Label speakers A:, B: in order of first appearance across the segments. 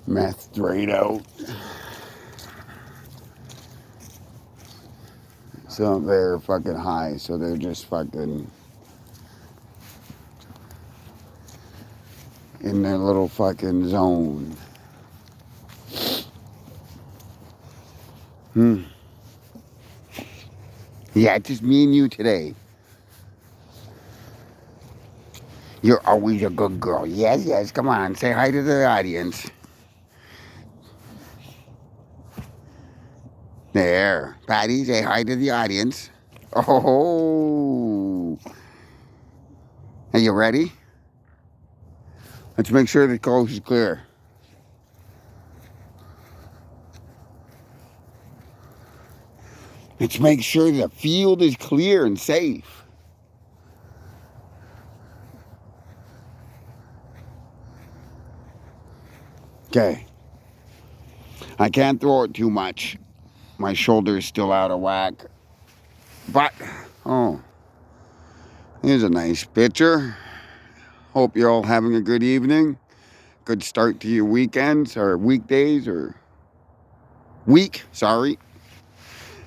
A: Meth straight out. So they're fucking high, so they're just fucking in their little fucking zone. Yeah, just me and you today. You're always a good girl. Yes, yes, come on, say hi to the audience. There. Patty, say hi to the audience. Oh. Are you ready? Let's make sure the coast is clear. Let's make sure the field is clear and safe. Okay. I can't throw it too much. My shoulder is still out of whack. But, oh, here's a nice picture. Hope you're all having a good evening. Good start to your weekends or weekdays or week, sorry.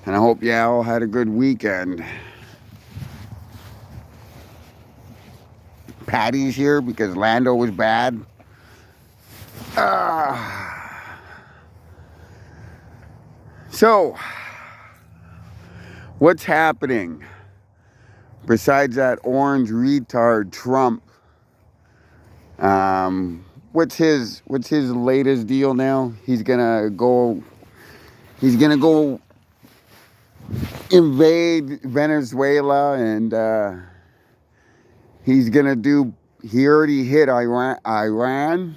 A: And I hope you all had a good weekend. Patty's here because Lando was bad. So, what's happening? Besides that orange retard Trump, what's his latest deal now? He's gonna go invade Venezuela, and he already hit Iran.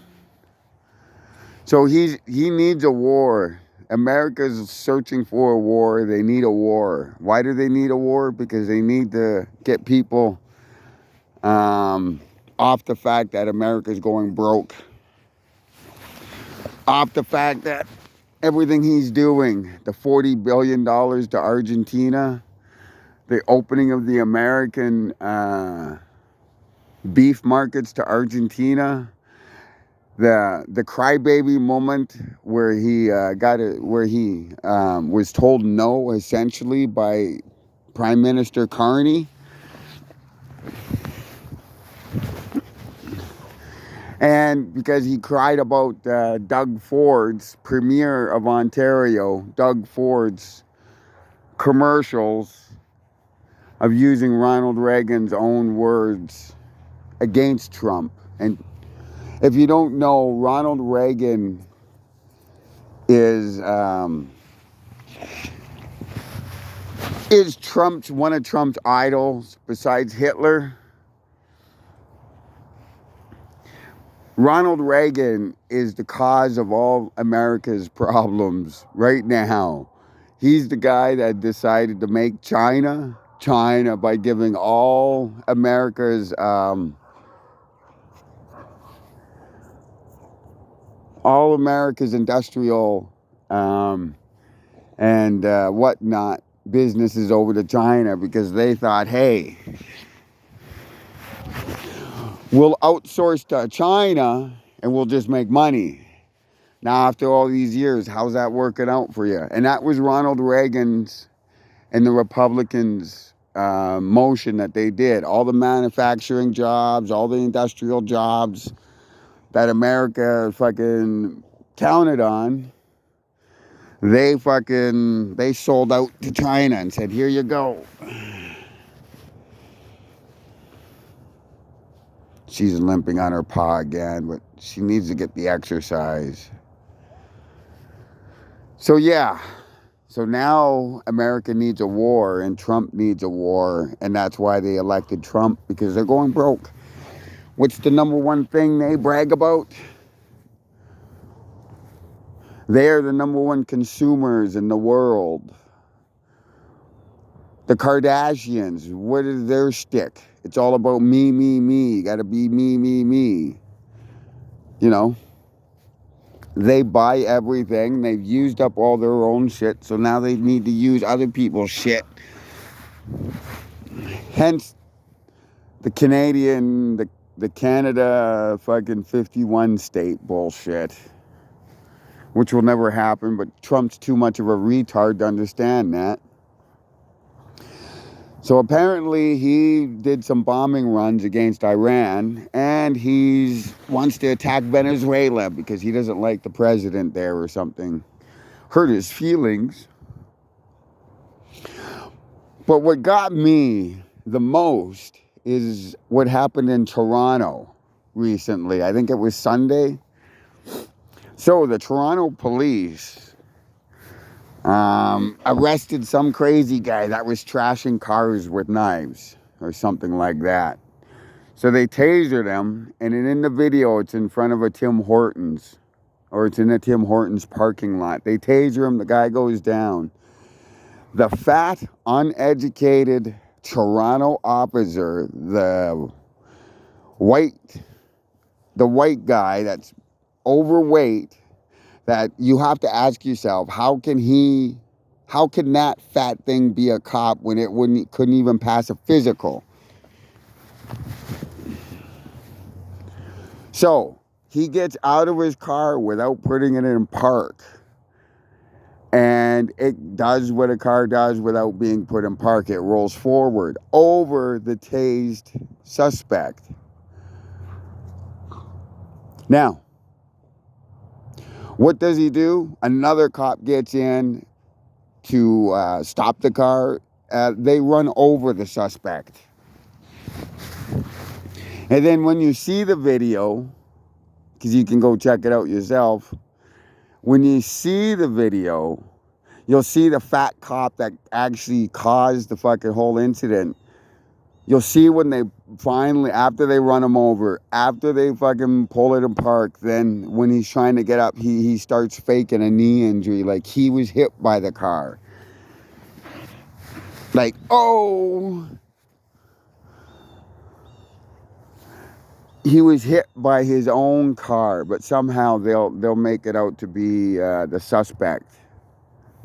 A: So he needs a war. America's searching for a war. They need a war. Why do they need a war? Because they need to get people off the fact that America's going broke. Off the fact that everything he's doing, the $40 billion to Argentina, the opening of the American beef markets to Argentina, the crybaby moment where he was told no essentially by Prime Minister Carney, and because he cried about Doug Ford's Premier of Ontario, Doug Ford's commercials of using Ronald Reagan's own words against Trump. And if you don't know, Ronald Reagan is one of Trump's idols besides Hitler. Ronald Reagan is the cause of all America's problems right now. He's the guy that decided to make China by giving all America's industrial and whatnot businesses over to China, because they thought, hey, we'll outsource to China and we'll just make money. Now, after all these years, how's that working out for you? And that was Ronald Reagan's and the Republicans' motion that they did. All the manufacturing jobs, all the industrial jobs that America fucking counted on, they sold out to China and said, here you go. She's limping on her paw again, but she needs to get the exercise. So yeah, so now America needs a war and Trump needs a war, and that's why they elected Trump, because they're going broke. What's the number one thing they brag about? They're the number one consumers in the world. The Kardashians, what is their shtick? It's all about me, me, me. You gotta be me, me, me. You know, they buy everything. They've used up all their own shit, so now they need to use other people's shit. Hence, the Canada fucking 51 state bullshit, which will never happen, but Trump's too much of a retard to understand that. So apparently he did some bombing runs against Iran, and he wants to attack Venezuela because he doesn't like the president there or something. Hurt his feelings. But what got me the most is what happened in Toronto recently. I think it was Sunday. So the Toronto police arrested some crazy guy that was trashing cars with knives or something like that. So they tasered him, and in the video, it's in front of a Tim Hortons, or it's in a Tim Hortons parking lot. They taser him, the guy goes down. The fat, uneducated Toronto officer, the white guy that's overweight, that you have to ask yourself, how can that fat thing be a cop when it couldn't even pass a physical? So he gets out of his car without putting it in park. And it does what a car does without being put in park. It rolls forward over the tased suspect. Now, what does he do? Another cop gets in to stop the car. They run over the suspect. And then when you see the video, because you can go check it out yourself, when you see the video, you'll see the fat cop that actually caused the fucking whole incident. You'll see when they finally, after they run him over, after they fucking pull it in park, then when he's trying to get up, he starts faking a knee injury, like he was hit by the car. Like, oh, he was hit by his own car, but somehow they'll make it out to be the suspect.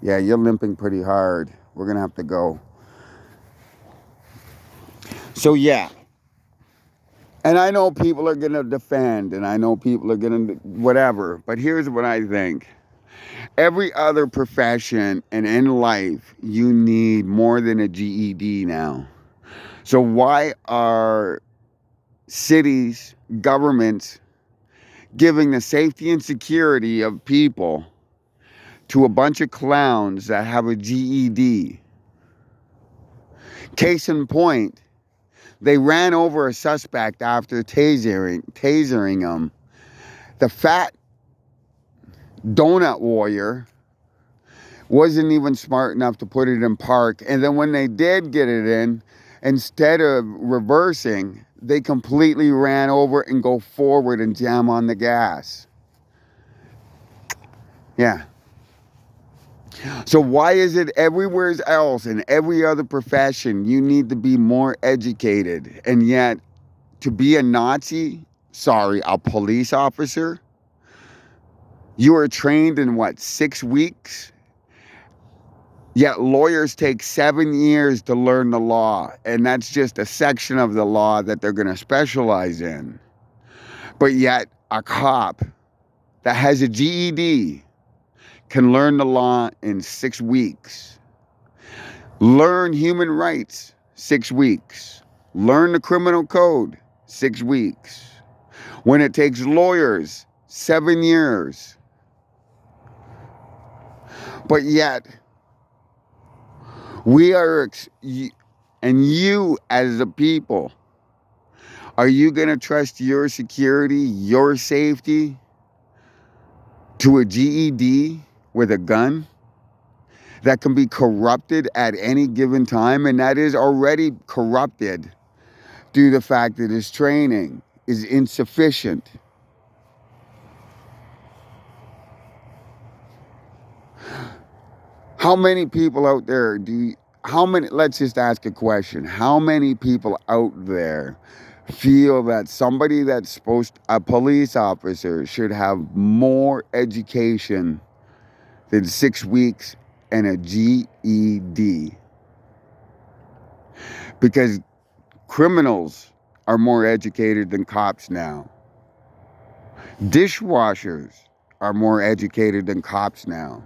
A: Yeah, you're limping pretty hard. We're gonna have to go. So yeah, and I know people are gonna defend, and I know people are gonna whatever, but here's what I think. Every other profession and in life, you need more than a GED now. So why are cities, governments giving the safety and security of people to a bunch of clowns that have a GED? Case in point, they ran over a suspect after tasering him. The fat donut warrior wasn't even smart enough to put it in park. And then when they did get it in, instead of reversing, they completely ran over and go forward and jam on the gas. Yeah. So why is it everywhere else in every other profession you need to be more educated, and yet to be a a police officer, you are trained in what, 6 weeks? Yet lawyers take 7 years to learn the law, and that's just a section of the law that they're going to specialize in. But yet a cop that has a GED can learn the law in 6 weeks. Learn human rights, 6 weeks. Learn the criminal code, 6 weeks. When it takes lawyers, 7 years. But yet, we are, and you as a people, are you going to trust your security, your safety to a GED with a gun that can be corrupted at any given time, and that is already corrupted due to the fact that his training is insufficient? How many people out there let's just ask a question. How many people out there feel that somebody that's a police officer should have more education than 6 weeks and a GED. Because criminals are more educated than cops now. Dishwashers are more educated than cops now.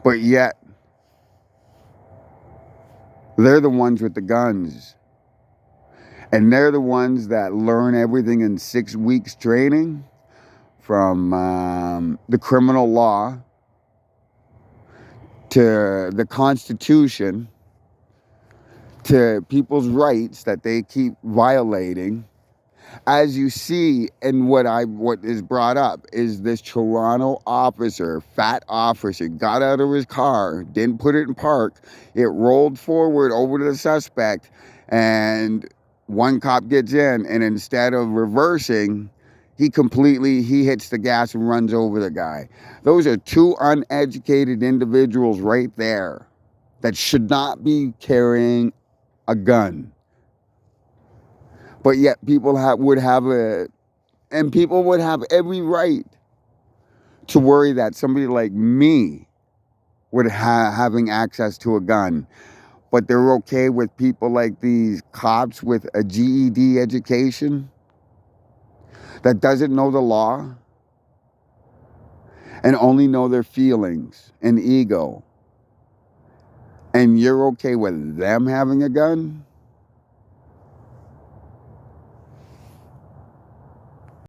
A: But yet, they're the ones with the guns. And they're the ones that learn everything in 6 weeks training, from the criminal law to the Constitution to people's rights that they keep violating. As you see, and what is brought up is this Toronto officer, fat officer, got out of his car, didn't put it in park. It rolled forward over to the suspect, and one cop gets in, and instead of reversing, he hits the gas and runs over the guy. Those are two uneducated individuals right there that should not be carrying a gun. But yet people would have every right to worry that somebody like me would having access to a gun. But they're okay with people like these cops with a GED education that doesn't know the law and only know their feelings and ego. And you're okay with them having a gun?